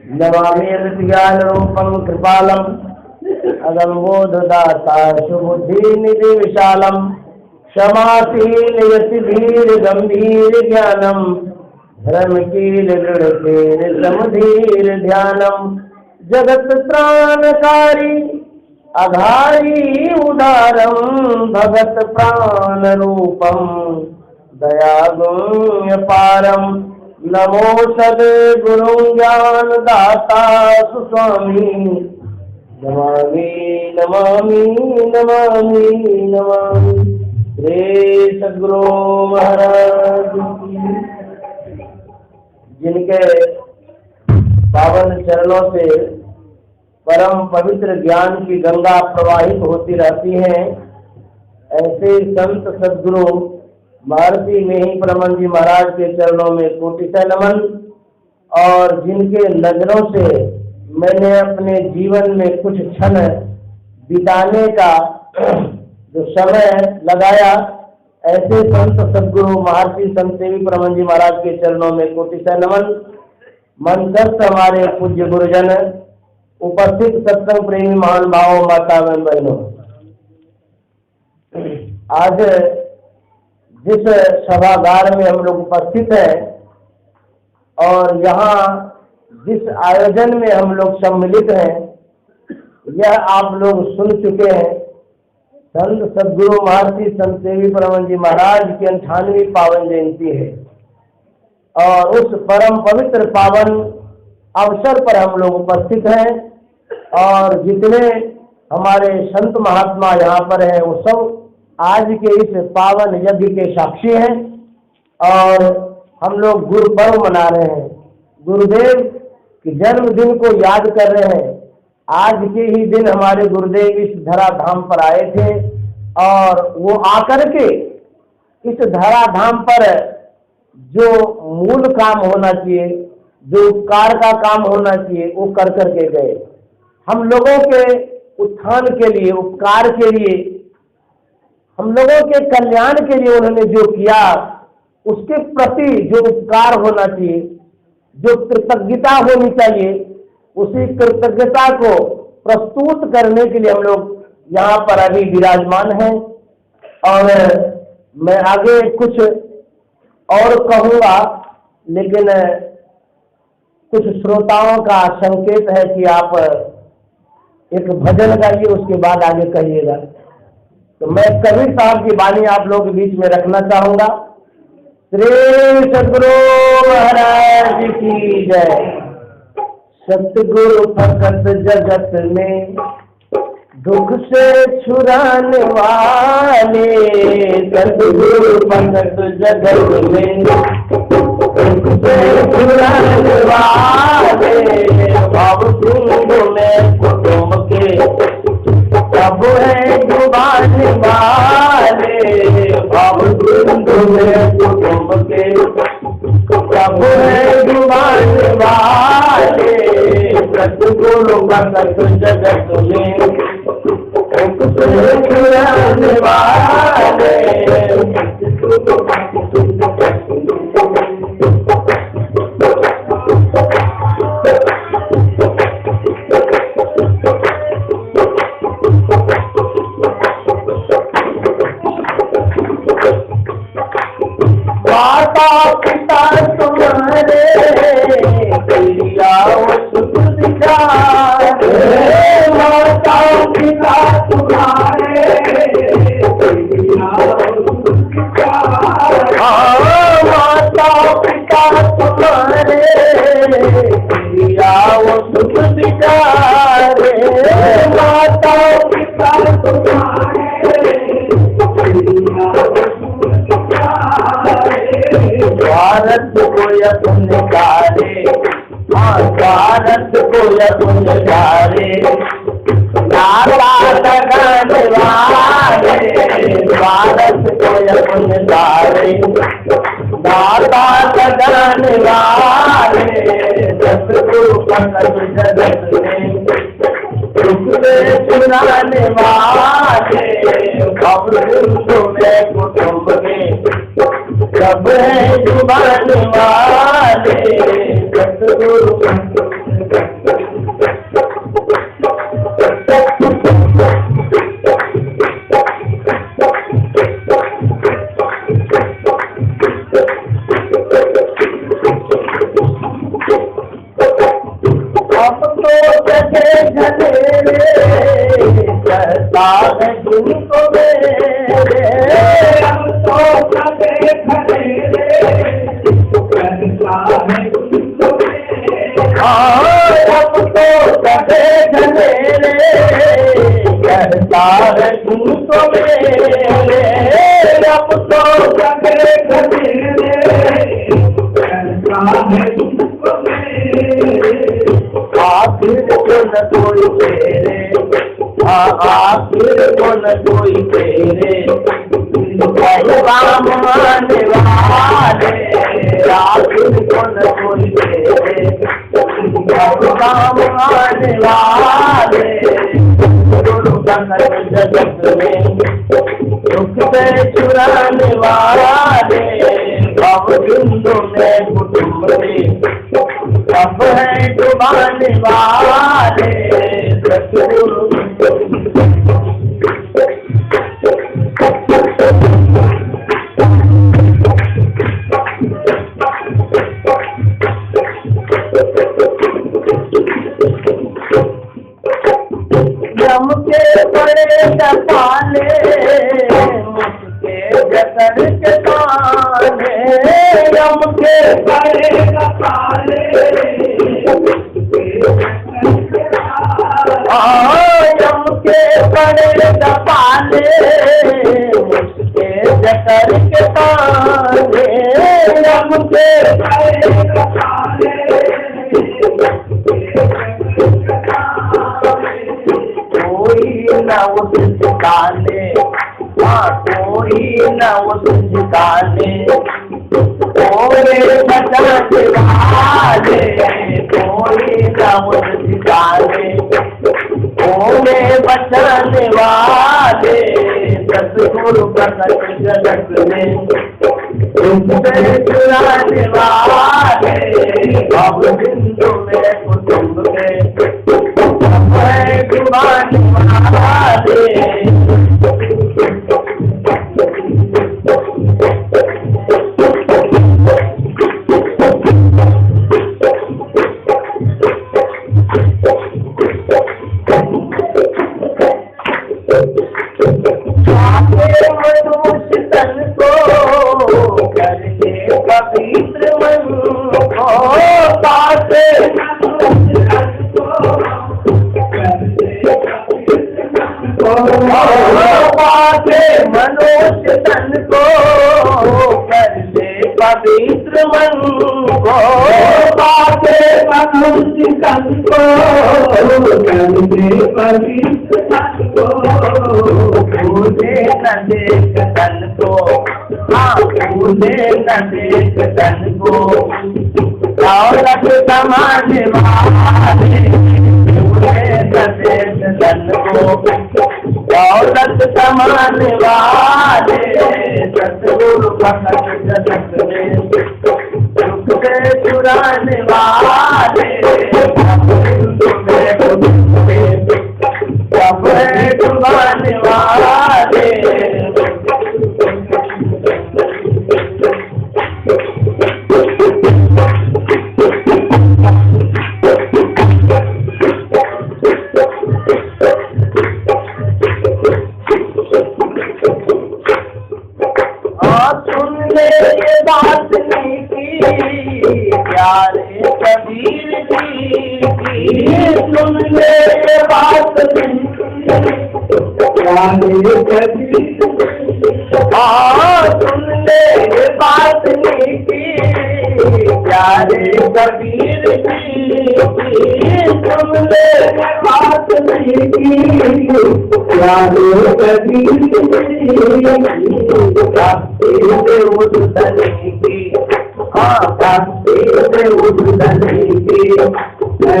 नमामि ज्ञान रूपम कृपालम अगमबोधदाता सुबुद्धि निधि विशालम क्षमाशील यति धीर गंभीर ज्ञानम धर्मकील दृढ़ समधीर ध्यानम जगत त्राणकारी अघारी उदारम भगत प्राण रूपम दयागुण्य पारम नमो सद्गुरु ज्ञान दाता सुस्वामी नमामि नमामि नमामि नमामि रे सद्गुरु महाराज की। जिनके पावन चरणों से परम पवित्र ज्ञान की गंगा प्रवाहित होती रहती है, ऐसे संत सद्गुरु महर्षि मेही परमन जी महाराज के चरणों में कोटिशः नमन। और जिनके नजरों से मैंने अपने जीवन में कुछ क्षण बिताने का जो समय लगाया, ऐसे संत सद्गुरु महर्षि संत सेवी परमन जी महाराज के चरणों में कोटिशः नमन। मंत्रस्थ हमारे पूज्य गुरुजन, उपस्थित सत्संग प्रेमी महान भावों, माता एवं बहनों, आज जिस सभागार में हम लोग उपस्थित हैं और यहाँ जिस आयोजन में हम लोग सम्मिलित हैं, यह आप लोग सुन चुके हैं। संत सद्गुरु महर्षि संत सेवी परमन जी महाराज की 98वीं पावन जयंती है और उस परम पवित्र पावन अवसर पर हम लोग उपस्थित हैं और जितने हमारे संत महात्मा यहाँ पर हैं वो सब आज के इस पावन यज्ञ के साक्षी हैं और हम लोग गुरु पर्व मना रहे हैं। गुरुदेव के जन्मदिन को याद कर रहे हैं। आज के ही दिन हमारे गुरुदेव इस धरा धाम पर आए थे और वो आकर के इस धरा धाम पर जो मूल काम होना चाहिए, जो उपकार का काम होना चाहिए, वो कर करके गए। हम लोगों के उत्थान के लिए, उपकार के लिए, हम लोगों के कल्याण के लिए उन्होंने जो किया, उसके प्रति जो उपकार होना चाहिए, जो कृतज्ञता होनी चाहिए, उसी कृतज्ञता को प्रस्तुत करने के लिए हम लोग यहाँ पर अभी विराजमान हैं। और मैं आगे कुछ और कहूँगा, लेकिन कुछ श्रोताओं का संकेत है कि आप एक भजन गाइए, उसके बाद आगे कहिएगा। तो मैं कबीर साहब की वाणी आप लोगों के बीच में रखना चाहूँगा। श्री सद्गुरु महाराज की जय। सतगुरु भगत जगत में दुख से छुड़ाने वाले, सतगुरु भगत जगत में दुख से छुड़ाने वाले, भाव सिंधु में कुटुंब के सब है डुबाने वाले, भाव सिंधु में कुटुंब के सब है डुबाने वाले, सतगुरु भगत जगत में दुख से छुड़ाने वाले। माता पिता तुम्हारे कल्याण सुख दिखाए, माता पिता तुम्हारे माता पिता तुम्हारे कल्याण सुख दिखाए, माता पिता तुम्हारे भारत को यत्न निकाले, भारत को यत्न निकाले, नाता लगाने वाले, भारत को यत्न निकाले, नाता लगाने वाले, सतगुरु भगत जगत में दुख से छुड़ाने वाले, खबर में कुटुंब में सब है डुबाने वाले, सतगुरु झलेरे कहता है तुमको मेरे अब तो सबे झलेरे कहता है तुमको मेरे अब तो सबे झलेरे कहता है तुमको मेरे अब तो सबे झलेरे कहता है तुमको मेरे आखिर को न कोई तेरे आखिर को न कोई तेरे पैगाम आने वाले आखिर को न कोई तेरे पैगाम आने वाले गुरु जगत में दुख से चुराने वाले अब हिंदू में कुटुंब में सब है डुबाने वाले सतगुरु जम के बड़े दफाले मुझके जतर के ताने जम के बड़े दफाले जम के बड़े दफाले मुझके जतर के ताने जम के बड़े दफाले कोई न उस ठिकाने कोई न उस ठिकाने कोई बचाने वाले कोई न उस ठिकाने कोई बचाने वाले सतगुरु प्रकट जगत में तुमसे चुराने वाले अब हिंदू में कुटुंब में डुबाने वाले मनुष्य तन को करके पवित्र मन को पासे मनुष्य तन को कर दे पवित्र मन को पासे मनुष्य तन को कर दे पवित्र मन को पूजे न देख तन को पूजे न देख तन को दौलत कमाने वाले तन को दौलत कमाने वाले सतगुरु प्रकट जगत में दुख से चुराने वाले सब डुबाने वाले ये बात नहीं की प्यारे कबीर जी की सुन ले ये बात नहीं प्यारे कबीर सुन ले ये बात नहीं की प्यारे कबीर जी सुन ले ये बात नहीं की प्यारे कबीर जी उदने की उदने की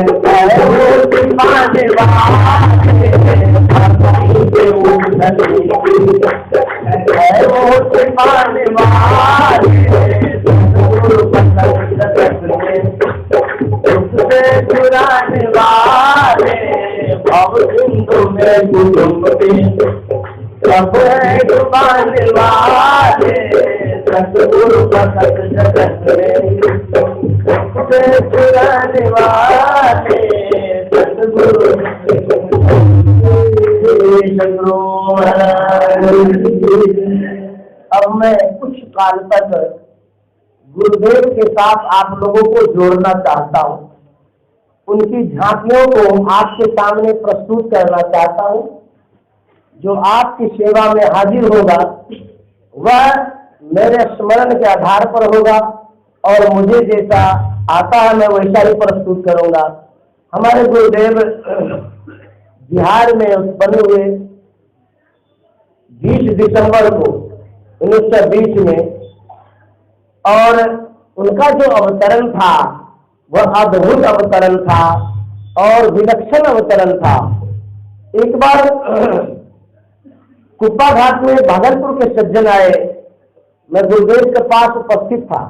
पाने वाले पाने वाले चुराने वाले भव सिंधु में कुटुंब सब डुबाने वाले सतगुरु प्रकट जगत में चुराने वाले सतगुरु अब मैं कुछ काल तक गुरुदेव के साथ आप लोगों को जोड़ना चाहता हूँ, उनकी झांकियों को आपके सामने प्रस्तुत करना चाहता हूँ। जो आपकी सेवा में हाजिर होगा वह मेरे स्मरण के आधार पर होगा और मुझे जैसा आता है मैं वैसा ही प्रस्तुत करूंगा। हमारे गुरुदेव बिहार में उत्पन्न हुए 20 दिसंबर को 1920 में, और उनका जो अवतरण था वह अद्भुत अवतरण था और विलक्षण अवतरण था। एक बार कुप्पा घाट में भागलपुर के सज्जन आए, मैं गुरुदेव के पास उपस्थित था।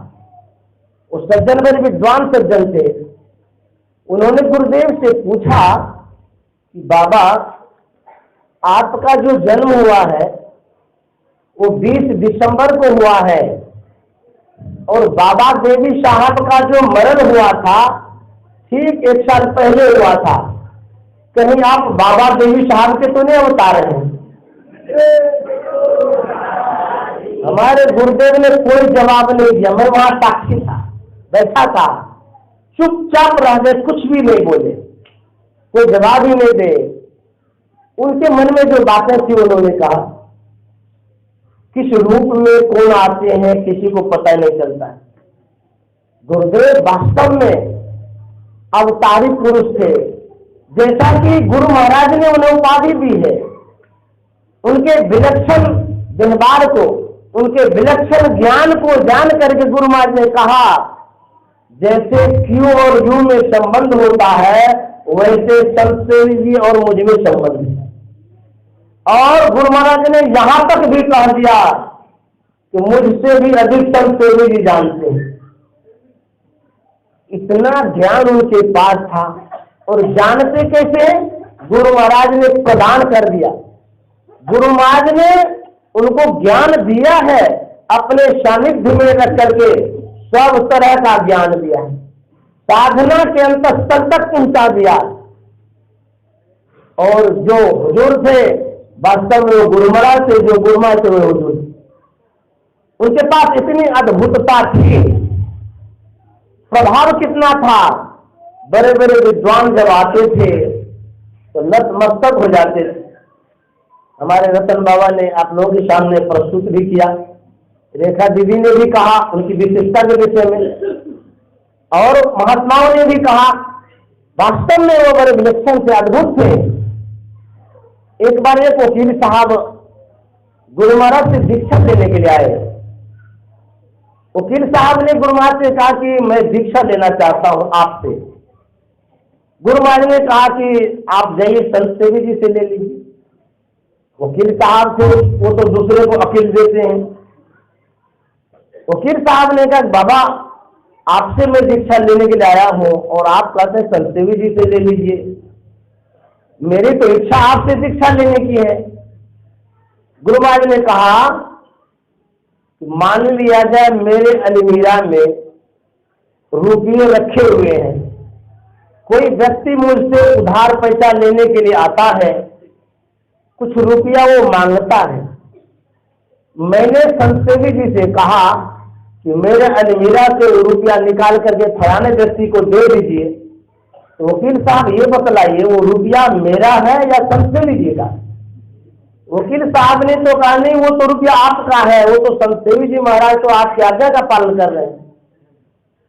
उस सज्जन मेरे विद्वान सज्जन थे। उन्होंने गुरुदेव से पूछा कि बाबा, आपका जो जन्म हुआ है वो 20 दिसंबर को हुआ है और बाबा देवी साहब का जो मरण हुआ था ठीक 1 साल पहले हुआ था। कहीं आप बाबा देवी साहब के तो नहीं अवतार हैं? हमारे गुरुदेव ने कोई जवाब नहीं दिया। मैं वहां साक्षी था, बैठा था, चुपचाप रह गए, कुछ भी नहीं बोले, कोई जवाब ही नहीं दे। उनके मन में जो बातें थी उन्होंने कहा, किस रूप में कौन आते हैं किसी को पता नहीं चलता है। गुरुदेव वास्तव में अवतारी पुरुष थे, जैसा कि गुरु महाराज ने उन्हें उपाधि दी है। उनके विलक्षण व्यवहार को, उनके विलक्षण ज्ञान को जान करके गुरु महाराज ने कहा, जैसे क्यू और यू में संबंध होता है वैसे संतसेवी जी और मुझ में संबंध है। और गुरु महाराज ने यहां तक भी कह दिया कि मुझसे भी अधिक संतसेवी जी जानते हैं। इतना ज्ञान उनके पास था, और जानते कैसे? गुरु महाराज ने प्रदान कर दिया। गुरु महाराज ने उनको ज्ञान दिया है, अपने सानिध्य में रख करके सब तरह का ज्ञान दिया है, साधना के अंतस्थल तक पहुंचा दिया। और जो हुजूर थे वास्तव में वो गुरु महाराज थे, जो गुरु महाराज थे वो हुजूर। उनके पास इतनी अद्भुतता थी, प्रभाव कितना था। बड़े बड़े विद्वान जब आते थे तो नतमस्तक हो जाते थे। हमारे रतन बाबा ने आप लोगों के सामने प्रस्तुत भी किया, रेखा दीदी ने भी कहा उनकी विशेषता के विषय में, और महात्माओं ने भी कहा। वास्तव में वो बड़े विलक्षण से अद्भुत थे। एक बार एक वकील साहब गुरु महाराज से दीक्षा लेने के लिए आए। वकील साहब ने गुरु महाराज से कहा कि मैं दीक्षा लेना चाहता हूं आपसे। गुरु महाराज ने कहा कि आप जाइए संतसेवी जी से ले लीजिए। वकील साहब थे, वो तो दूसरे को अपील देते हैं। वकील साहब ने कहा, बाबा आपसे मैं दीक्षा लेने के लिए आया हूं और आप कहते हैं संतसेवी जी से ले लीजिए। मेरी तो इच्छा आपसे दीक्षा लेने की है। गुरु महाराज ने कहा कि मान लिया जाए मेरे अलमीरा में रुपये रखे हुए हैं, कोई व्यक्ति मुझसे उधार पैसा लेने के लिए आता है, कुछ रुपया वो मांगता है। मैंने संतसेवी जी से कहा कि मेरे अलमीरा से रुपया निकाल करके फलाने व्यक्ति को दे दीजिए। तो वकील साहब ये बतलाइए वो रुपया मेरा है या संतसेवी जी का? वकील साहब ने तो कहा नहीं, वो तो रुपया आपका है, वो तो संतसेवी जी महाराज तो आपकी आज्ञा का पालन कर रहे हैं।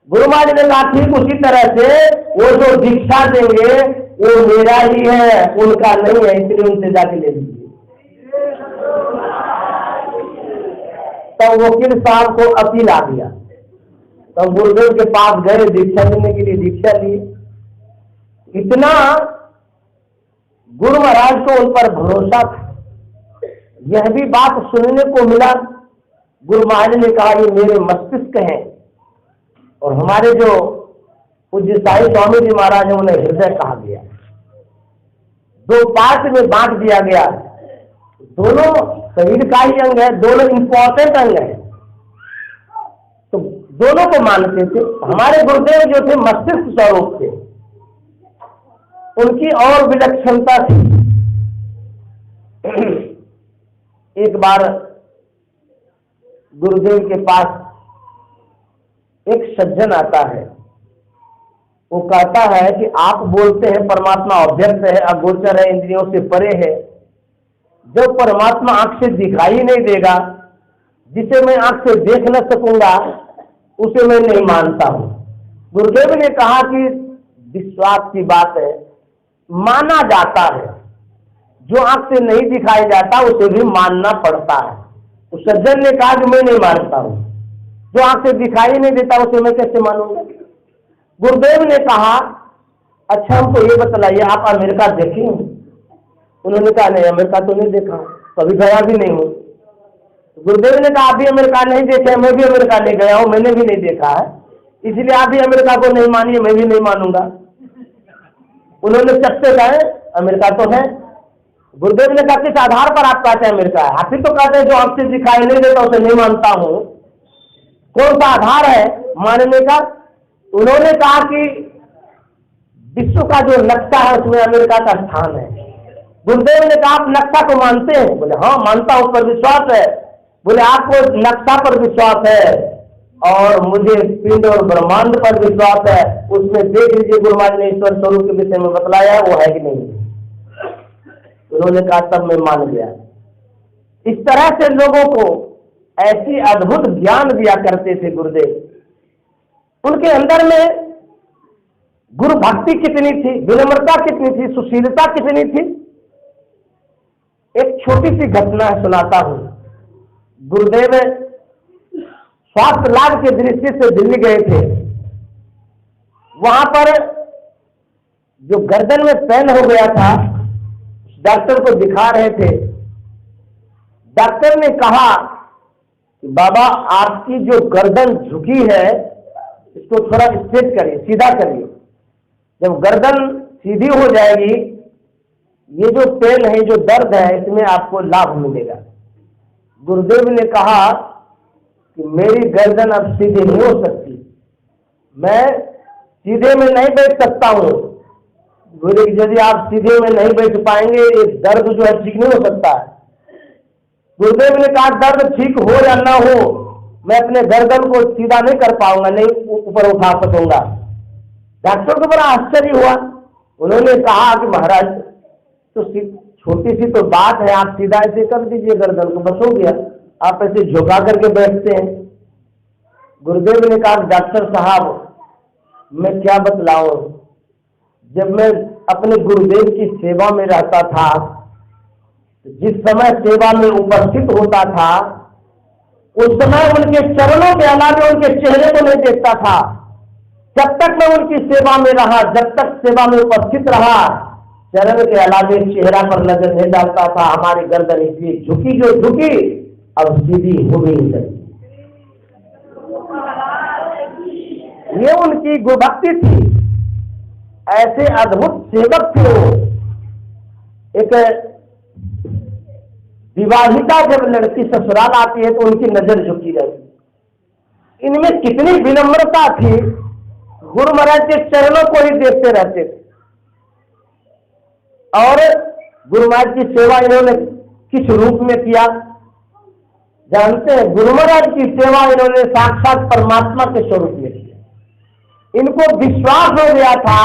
गुरु महाराज ने कहा ठीक उसी तरह से वो जो दीक्षा देंगे वो मेरा ही है, उनका नहीं है, इसलिए उनसे जाके ले लीजिए। तब वकील साहब को अपील आ गया, तब गुरुदेव के पास गए दीक्षा लेने के लिए, दीक्षा ली। इतना गुरु महाराज को उन पर भरोसा था। यह भी बात सुनने को मिला, गुरु महाराज ने कहा ये मेरे मस्तिष्क हैं, और हमारे जो पूज्य साईं स्वामी जी महाराज है उन्हें हृदय कहा गया। 2 पार्ट में बांट दिया गया, दोनों शरीर का ही अंग है, दोनों इंपॉर्टेंट अंग है, तो दोनों को मानते थे। हमारे गुरुदेव जो थे मस्तिष्क स्वरूप थे, उनकी और विलक्षणता थी। एक बार गुरुदेव के पास एक सज्जन आता है। वो कहता है कि आप बोलते हैं परमात्मा अव्यक्त है, अगोचर है, इंद्रियों से परे है। जब परमात्मा आंख से दिखाई नहीं देगा, जिसे मैं आंख से देख न सकूंगा, उसे मैं नहीं मानता हूं। गुरुदेव ने कहा कि विश्वास की बात है, माना जाता है। जो आंख से नहीं दिखाई जाता उसे भी मानना पड़ता है। तो सज्जन ने कहा कि मैं नहीं मानता हूं, जो आंख से दिखाई नहीं देता उसे मैं कैसे मानूंगा। गुरुदेव ने कहा अच्छा हमको ये बतलाइए, आप अमेरिका देखे हैं? उन्होंने कहा नहीं, अमेरिका तो नहीं देखा, कभी गया भी नहीं हूं। गुरुदेव ने कहा आप भी अमेरिका नहीं देखे, मैं भी अमेरिका नहीं गया हूं, मैंने भी नहीं देखा है, इसलिए आप भी अमेरिका को नहीं मानिए, मैं भी नहीं मानूंगा। उन्होंने चट्टे गए, अमेरिका तो है। गुरुदेव ने कहा किस आधार पर आप कहते हैं अमेरिका है? आप ही तो कहते हैं जो आपसे दिखाई नहीं देता उसे नहीं मानता हूं, कौन सा आधार है मानने का? उन्होंने कहा कि विश्व का जो नक्शा है उसमें अमेरिका का स्थान है। गुरुदेव ने कहा आप नक्शा को मानते हैं? बोले हाँ मानता हूं, उस पर विश्वास है। बोले आपको नक्शा पर विश्वास है और मुझे पिंड और ब्रह्मांड पर विश्वास है, उसमें देख लीजिए गुरु महाराज ने ईश्वर स्वरूप के विषय में बतलाया है, वो है कि नहीं? उन्होंने कहा तब मैं मान गया। इस तरह से लोगों को ऐसी अद्भुत ज्ञान दिया करते थे गुरुदेव। उनके अंदर में गुरु भक्ति कितनी थी, विनम्रता कितनी थी, सुशीलता कितनी थी। एक छोटी सी घटना सुनाता हूं। गुरुदेव स्वास्थ्य लाभ की दृष्टि से दिल्ली गए थे। वहां पर जो गर्दन में पेन हो गया था, डॉक्टर को दिखा रहे थे। डॉक्टर ने कहा कि बाबा आपकी जो गर्दन झुकी है इसको थोड़ा स्ट्रेट करिए, सीधा करिए। जब गर्दन सीधी हो जाएगी, ये जो पेन है, जो दर्द है, इसमें आपको लाभ मिलेगा। गुरुदेव ने कहा कि मेरी गर्दन अब सीधी नहीं हो सकती, मैं सीधे में नहीं बैठ सकता हूं। बोले यदि आप सीधे में नहीं बैठ पाएंगे, ये दर्द जो है ठीक नहीं हो सकता है। गुरुदेव ने कहा दर्द ठीक हो या ना हो, मैं अपने गर्दन को सीधा नहीं कर पाऊंगा, नहीं ऊपर उठा सकूंगा। डॉक्टर को बड़ा आश्चर्य हुआ। उन्होंने कहा कि महाराज तो छोटी सी तो बात है, आप सीधा ऐसे कर दीजिए गर्दन को, बस हो गया। आप ऐसे झुका करके बैठते हैं। गुरुदेव ने कहा डॉक्टर साहब मैं क्या बतलाऊं, जब मैं अपने गुरुदेव की सेवा में रहता था, जिस समय सेवा में उपस्थित होता था, उस समय उनके चरणों के अलावा उनके चेहरे को नहीं देखता था। जब तक मैं उनकी सेवा में रहा, जब तक सेवा में उपस्थित रहा, चरण के अलावे चेहरा पर नजर नहीं डालता था। हमारी गर्दन इसलिए झुकी जो झुकी, अब सीधी हो गई नहीं। ये उनकी गुरुभक्ति थी। ऐसे अद्भुत सेवक थे वो। एक विवाहिता जब लड़की ससुराल आती है तो उनकी नजर झुकी रहती। इनमें कितनी विनम्रता थी, गुरु महाराज के चरणों को ही देखते रहते थे। और गुरु महाराज की सेवा इन्होंने किस रूप में किया जानते हैं? गुरु महाराज की सेवा इन्होंने साक्षात परमात्मा के स्वरूप में किया। इनको विश्वास हो गया था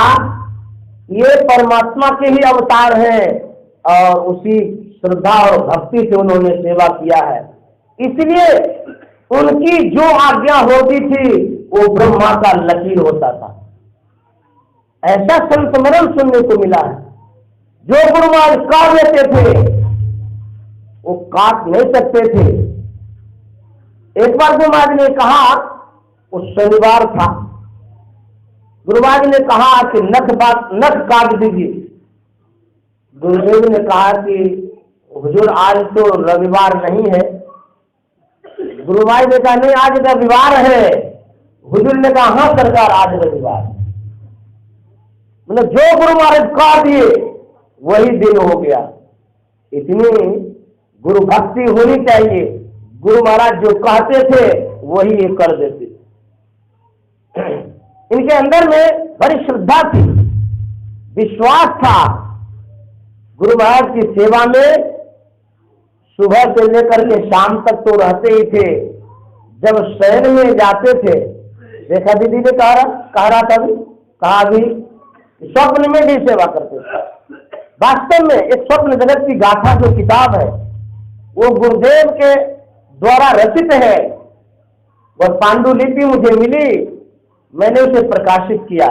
ये परमात्मा के ही अवतार हैं और उसी श्रद्धा और भक्ति से उन्होंने सेवा किया है। इसलिए उनकी जो आज्ञा होती थी वो ब्रह्मा का लकीर होता था। ऐसा संस्मरण सुनने को मिला है। जो गुरु महाराज काट लेते थे वो काट नहीं सकते थे। एक बार गुरु महाराज ने कहा, उस शनिवार था, गुरु महाराज ने कहा कि नख काट दीजिए। गुरुदेव ने कहा कि हुजूर आज तो रविवार नहीं है। गुरु महाराज ने कहा नहीं आज रविवार है। हुजूर ने कहा हाँ सरकार आज रविवार। मतलब जो गुरु महाराज काट दिए वही दिन हो गया। इतनी गुरु भक्ति होनी चाहिए। गुरु महाराज जो कहते थे वही ये कर देते। इनके अंदर में बड़ी श्रद्धा थी, विश्वास था। गुरु महाराज की सेवा में सुबह से लेकर के शाम तक तो रहते ही थे। जब शयन में जाते थे, देखा दीदी ने कहा रहा था अभी, कहा अभी स्वप्न में भी सेवा करते थे। वास्तव में एक स्वप्न जगत की गाथा जो किताब है वो गुरुदेव के द्वारा रचित है। वह पांडुलिपि मुझे मिली, मैंने उसे प्रकाशित किया।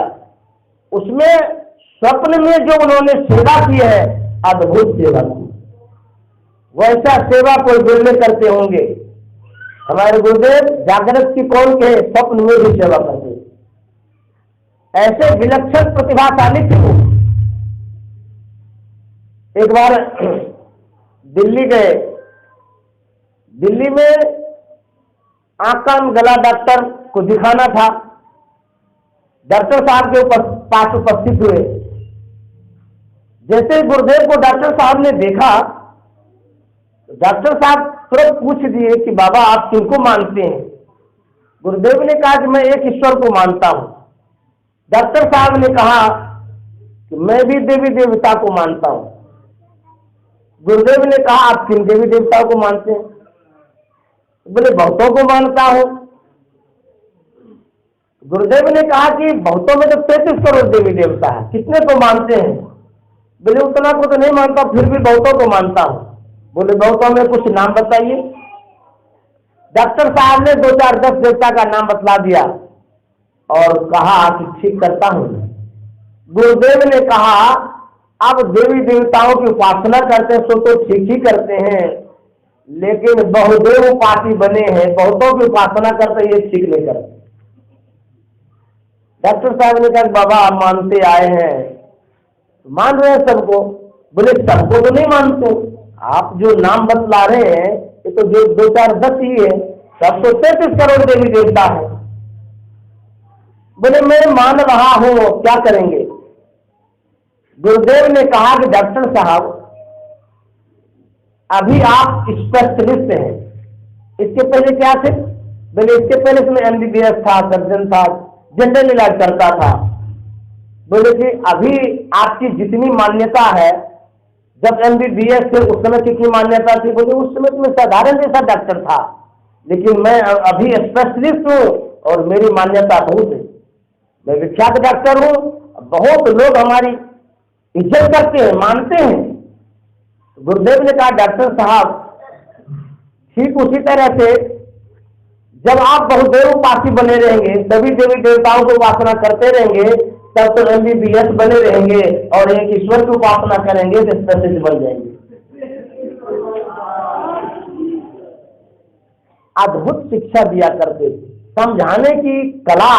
उसमें स्वप्न में जो उन्होंने सेवा की है, अद्भुत सेवा की। वैसा सेवा कोई बिरले करते होंगे। हमारे गुरुदेव जागृत की कौन कहे, स्वप्न में भी सेवा करते, ऐसे विलक्षण प्रतिभाशाली थे वो। एक बार दिल्ली गए। दिल्ली में आंख कान गला डॉक्टर को दिखाना था। डॉक्टर साहब के पास उपस्थित हुए। जैसे गुरुदेव को डॉक्टर साहब ने देखा, डॉक्टर साहब तुरंत पूछ दिए कि बाबा आप किनको मानते हैं? गुरुदेव ने कहा कि मैं एक ईश्वर को मानता हूं। डॉक्टर साहब ने कहा कि मैं भी देवी देवता को मानता हूं। गुरुदेव ने कहा आप किन देवी देवताओं को मानते हैं? बोले बहुतों को मानता हूं। गुरुदेव ने कहा कि बहुतों में तो 33 करोड़ देवी देवता है, कितने को मानते हैं? बोले उतना को तो नहीं मानता, फिर भी बहुतों को मानता हूं। बोले बहुतों में कुछ नाम बताइए। डॉक्टर साहब ने 2 4 10 देवता का नाम बतला दिया और कहा कि ठीक करता हूं। गुरुदेव ने कहा आप देवी देवताओं की उपासना करते हैं, सो तो ठीक ही करते हैं, लेकिन बहुदेव उपासी बने हैं, बहुतों की उपासना करते ये ठीक नहीं करते। डॉक्टर साहब ने कहा बाबा आप मानते आए हैं, मान रहे हैं सबको। बोले सबको तो नहीं मानते, आप जो नाम बतला रहे हैं ये तो जो 2 4 10 ही है, सब तो 33 करोड़ देवी देवता है। बोले मैं मान रहा हूं, क्या करेंगे? गुरुदेव ने कहा कि डॉक्टर साहब अभी आप स्पेशलिस्ट हैं, इसके पहले क्या थे? बोले इसके पहले मैं MBBS था, सर्जन था, जनरल इलाज करता था। बोले कि अभी आपकी जितनी मान्यता है, जब MBBS थे उस समय कितनी मान्यता थी? बोले उस समय तो मैं साधारण जैसा डॉक्टर था, लेकिन मैं अभी स्पेशलिस्ट हूँ और मेरी मान्यता बहुत है, मैं विख्यात डॉक्टर हूँ, बहुत लोग हमारी इज्जत करते हैं, मानते हैं। गुरुदेव ने कहा डॉक्टर साहब ठीक उसी तरह से जब आप बहुदेव उपासी बने रहेंगे, सभी देवी देवताओं को उपासना करते रहेंगे, तब तो MBBS बने रहेंगे और एक ईश्वर की उपासना करेंगे तो स्पेशलिस्ट बन जाएंगे। अद्भुत शिक्षा दिया करते थे, समझाने की कला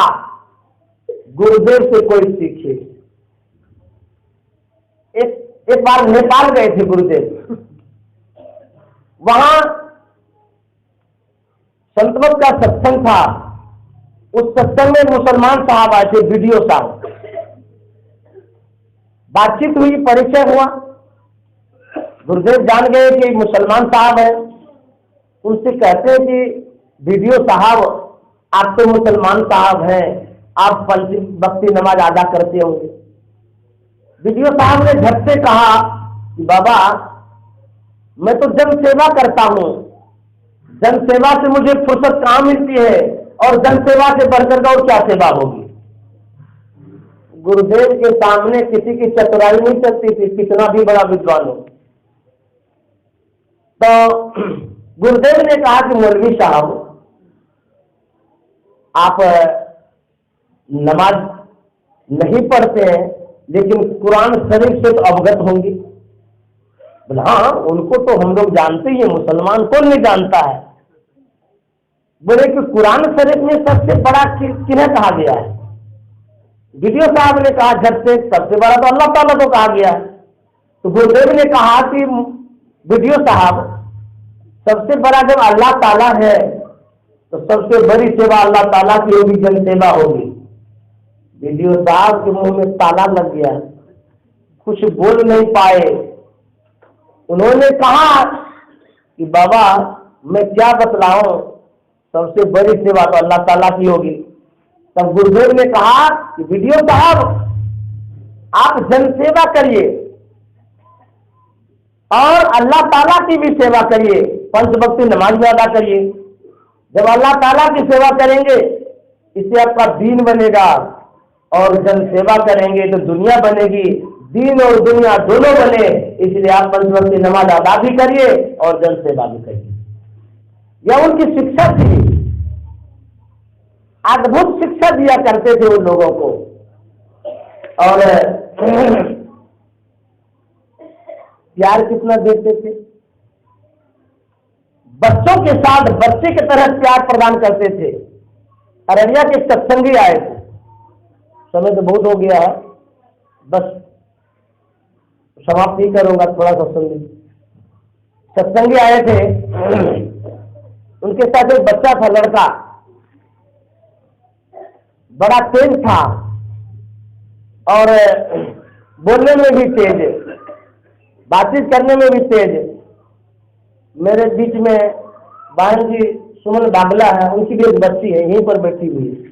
गुरुदेव से कोई सीखे। एक बार नेपाल गए थे गुरुदेव, वहां संतमत का सत्संग था। उस सत्संग में मुसलमान साहब आए थे, वीडियो साहब। बातचीत हुई, परिचय हुआ। गुरुदेव जान गए कि मुसलमान साहब हैं। उनसे कहते हैं कि वीडियो साहब आप तो मुसलमान साहब हैं, आप पंच वक्ती नमाज अदा करते होंगे। वीडियो साहब ने झट से कहा कि बाबा मैं तो जन सेवा करता हूं, जन सेवा से मुझे फुर्सत कहां मिलती है, और जन सेवा से बढ़कर और क्या सेवा होगी। गुरुदेव के सामने किसी की चतुराई नहीं चलती थी, कितना भी बड़ा विद्वान हो। तो गुरुदेव ने कहा कि मौलवी साहब आप नमाज नहीं पढ़ते हैं, लेकिन कुरान शरीफ से तो अवगत होंगी। बोला हाँ, उनको तो हम लोग जानते ही हैं, मुसलमान कौन नहीं जानता है। बोले कि कुरान शरीफ में सबसे बड़ा किन्हें कहा गया है? वीडियो साहब ने कहा झट से सबसे बड़ा तो अल्लाह ताला को कहा गया है। तो गुरुदेव ने कहा कि वीडियो साहब सबसे बड़ा जब अल्लाह ताला है तो सबसे बड़ी सेवा अल्लाह ताला की होगी, जन सेवा होगी। वीडियो साहब के मुंह में ताला लग गया, कुछ बोल नहीं पाए। उन्होंने कहा कि बाबा मैं क्या बतलाऊं, सबसे बड़ी सेवा तो अल्लाह ताला की होगी। तब गुरुदेव ने कहा कि वीडियो साहब आप जन सेवा करिए, और अल्लाह ताला की भी सेवा करिए, 5 वक्त नमाज भी अदा करिए। जब अल्लाह ताला की सेवा करेंगे इससे आपका दीन बनेगा, और जन सेवा करेंगे तो दुनिया बनेगी। दीन और दुनिया दोनों बने, इसलिए आप 5 वक्त नमाज अदा भी करिए और जन सेवा भी करिए। यह उनकी शिक्षा थी, अद्भुत शिक्षा दिया करते थे उन लोगों को। और प्यार कितना देते थे, बच्चों के साथ बच्चे की तरह प्यार प्रदान करते थे। अररिया के सत्संगी आए थे, समय तो बहुत हो गया है, बस समाप्त ही करूंगा, थोड़ा सत्संगी आए थे। उनके साथ एक बच्चा था, लड़का, बड़ा तेज था और बोलने में भी तेज, बातचीत करने में भी तेज। मेरे बीच में बहन जी सुमन बागला है, उनकी भी एक बच्ची है यहीं पर बैठी हुई है।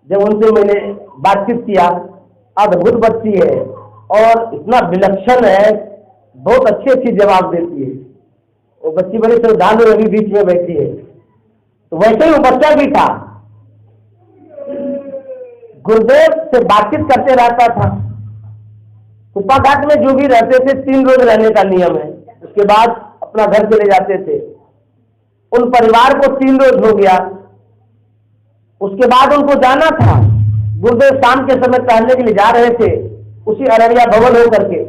जब उनसे मैंने बातचीत किया, अद्भुत बच्ची है और इतना विलक्षण है, बहुत अच्छी अच्छी जवाब देती है। वो बच्ची बड़ी श्रद्धालु अभी बीच में बैठी है। तो वैसे ही वो बच्चा भी था, गुरुदेव से बातचीत करते रहता था। कुप्पा घाट में जो भी रहते थे 3 रोज रहने का नियम है, उसके बाद अपना घर चले जाते थे। उन परिवार को 3 रोज हो गया, उसके बाद उनको जाना था। गुरुदेव शाम के समय टहलने के लिए जा रहे थे, उसी अररिया भवन होकर के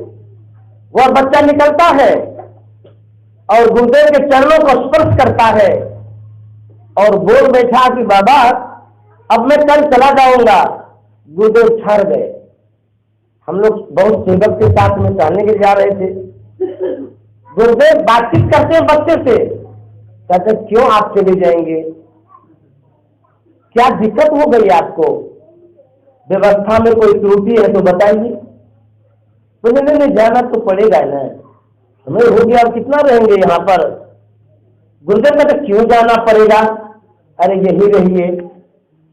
वह बच्चा निकलता है और गुरुदेव के चरणों को स्पर्श करता है और बोल बैठा कि बाबा अब मैं कल चला जाऊंगा। गुरुदेव ठहर गए। हम लोग बहुत सेवक के साथ में टहलने के लिए जा रहे थे। गुरुदेव बातचीत करते हैं बच्चे से, कहते क्यों आप चले जाएंगे, क्या दिक्कत हो गई आपको, व्यवस्था में कोई त्रुटि है तो बताइए। बोले नहीं जाना तो पड़ेगा ना, हमें हो गया, अब कितना रहेंगे यहाँ पर। गुरुदेव कहते क्यों जाना पड़ेगा, अरे यही रहिए,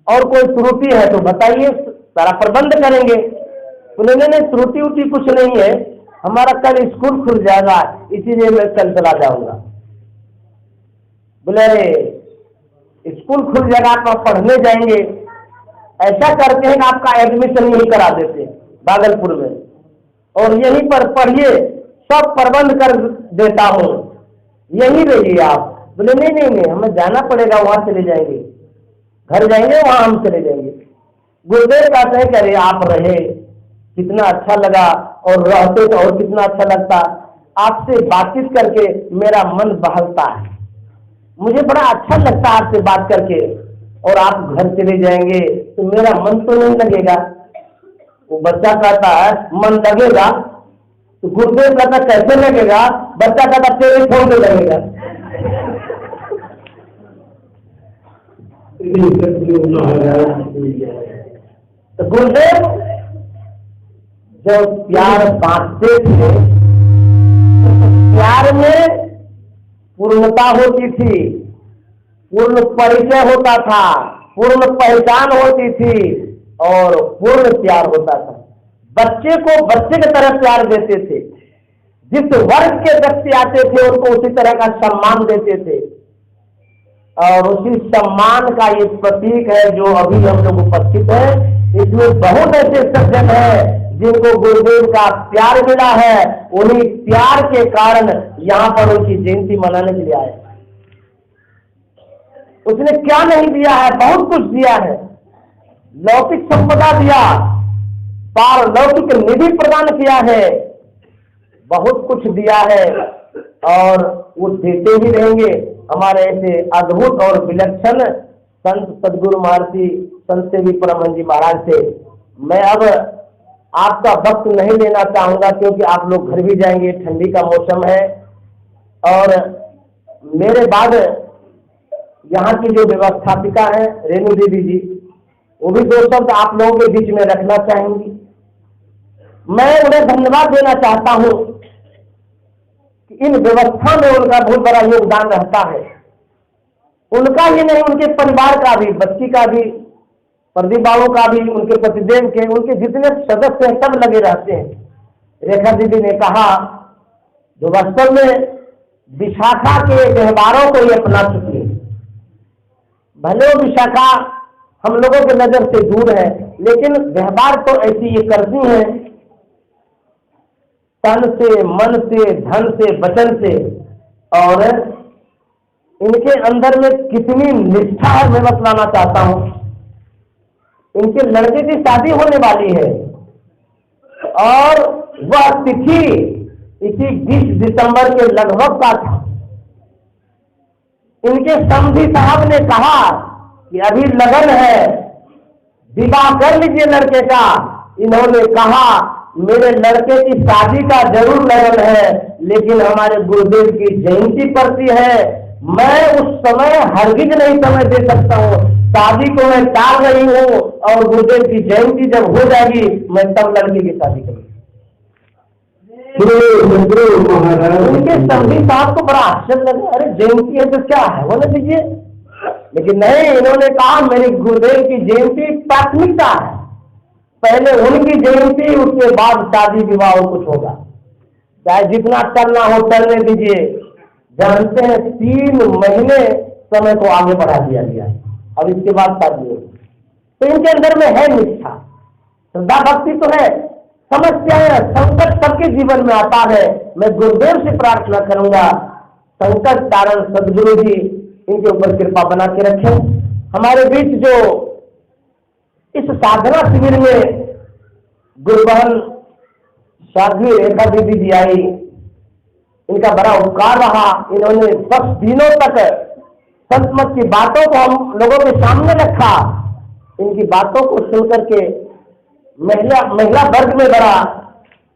और कोई त्रुटि है तो बताइए, सारा प्रबंध करेंगे। बोले नहीं त्रुटि उटी कुछ नहीं है, हमारा कल स्कूल खुल जाएगा, इसीलिए मैं कल चला जाऊंगा। बोले अरे स्कूल खुल जाएगा, आप पढ़ने जाएंगे, ऐसा करते हैं कि आपका एडमिशन यहीं करा देते हैं भागलपुर में, और यहीं पर पढ़िए, सब प्रबंध कर देता हूँ, यहीं रहिए आप। बोले नहीं हमें जाना पड़ेगा, वहां चले जाएंगे, घर जाएंगे वहां हम चले जाएंगे। गुरुदेव कहते हैं करे आप रहे, कितना अच्छा लगा, और रहते तो और कितना अच्छा लगता। आपसे बातचीत करके मेरा मन बहलता है, मुझे बड़ा अच्छा लगता है आपसे बात करके, और आप घर चले जाएंगे तो मेरा मन तो नहीं लगेगा। वो बच्चा कहता है मन लगेगा, तो गुरुदेव कहता कैसे लगेगा, बच्चा कहता तेरे फोन में लगेगा। तो गुरुदेव जो प्यार बांटते थे, प्यार में पूर्णता होती थी, पूर्ण परिचय होता था, पूर्ण पहचान होती थी और पूर्ण प्यार होता था। बच्चे को बच्चे की तरह प्यार देते थे, जिस वर्ग के व्यक्ति आते थे उनको उसी तरह का सम्मान देते थे, और उसी सम्मान का ये प्रतीक है जो अभी हम लोग उपस्थित है। इसमें बहुत ऐसे सज्जन है जिनको गुरुदेव का प्यार मिला है, उन्हीं प्यार के कारण यहाँ पर उनकी जयंती मनाने के लिए आए। उसने क्या नहीं दिया है, बहुत कुछ दिया है, लौकिक संपदा दिया, पारलौकिक निधि प्रदान किया है, बहुत कुछ दिया है, और वो देते ही रहेंगे। हमारे ऐसे अद्भुत और विलक्षण संत सदगुरु महर्षि संत सेवी परमहंस जी महाराज से मैं अब आपका वक्त नहीं लेना चाहूंगा, क्योंकि आप लोग घर भी जाएंगे, ठंडी का मौसम है। और मेरे बाद यहाँ की जो व्यवस्थापिका है रेणु देवी जी, वो भी 2 शब्द आप लोगों के बीच में रखना चाहेंगी। मैं उन्हें धन्यवाद देना चाहता हूँ कि इन व्यवस्था में उनका बहुत बड़ा योगदान रहता है। उनका ही नहीं, उनके परिवार का भी, बच्ची का भी, प्रदीप बाबू का भी, उनके पतिदेव के, उनके जितने सदस्य हैं सब लगे रहते हैं। रेखा दीदी ने कहा जो वास्तव में विशाखा के व्यवहारों को ही अपना चुकी है। भले विशाखा हम लोगों की नजर से दूर है, लेकिन व्यवहार तो ऐसी ये करती है, तन से, मन से, धन से, वचन से। और इनके अंदर में कितनी निष्ठा है मैं बतलाना चाहता हूं। इनके लड़के की शादी होने वाली है और वह तिथि इसी 20 दिसंबर के लगभग का था। इनके समधी साहब ने कहा कि अभी लगन है, विवाह कर लीजिए लड़के का। इन्होंने कहा मेरे लड़के की शादी का जरूर लगन है, लेकिन हमारे गुरुदेव की जयंती पड़ती है, मैं उस समय हरगिज नहीं समय दे सकता हूँ। शादी को मैं टाल रही हूँ और गुरुदेव की जयंती जब हो जाएगी मैं तब लड़की की शादी करूँगी। उनके समधी साहब को बड़ा आश्चर्य लगा, अरे जयंती है तो क्या है, बोले दीजिए। लेकिन नहीं, इन्होंने कहा मेरे गुरुदेव की जयंती प्राथमिकता है, पहले उनकी जयंती, उसके बाद शादी विवाह कुछ होगा, चाहे जितना करना हो करने दीजिए। जानते हैं 3 महीने समय को आगे बढ़ा दिया गया, अब इसके बाद शादी होगी। तो इनके अंदर में है निष्ठा, श्रद्धा भक्ति तो है। समस्याएं, संकट सबके जीवन में आता है। मैं गुरुदेव से प्रार्थना करूंगा संकट कारण सदगुरु जी इनके ऊपर कृपा बना के रखें। हमारे बीच जो इस साधना शिविर में गुरु बहन साध्वी रेखा दीदी जी आई, इनका बड़ा उपकार रहा। इन्होंने 10 दिनों तक संतमत की बातों को हम लोगों के सामने रखा। इनकी बातों को सुनकर के महिला वर्ग में बड़ा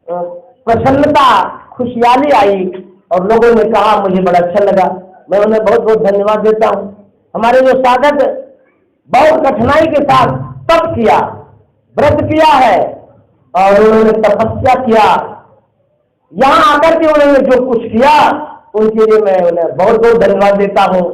प्रसन्नता, खुशहाली आई और लोगों ने कहा मुझे बड़ा अच्छा लगा। मैं उन्हें बहुत बहुत धन्यवाद देता हूँ। हमारे जो साधक बहुत कठिनाई के साथ तप किया, व्रत किया है और उन्होंने तपस्या किया, यहाँ आकर के उन्होंने जो कुछ किया उनके लिए मैं उन्हें बहुत बहुत धन्यवाद देता हूँ।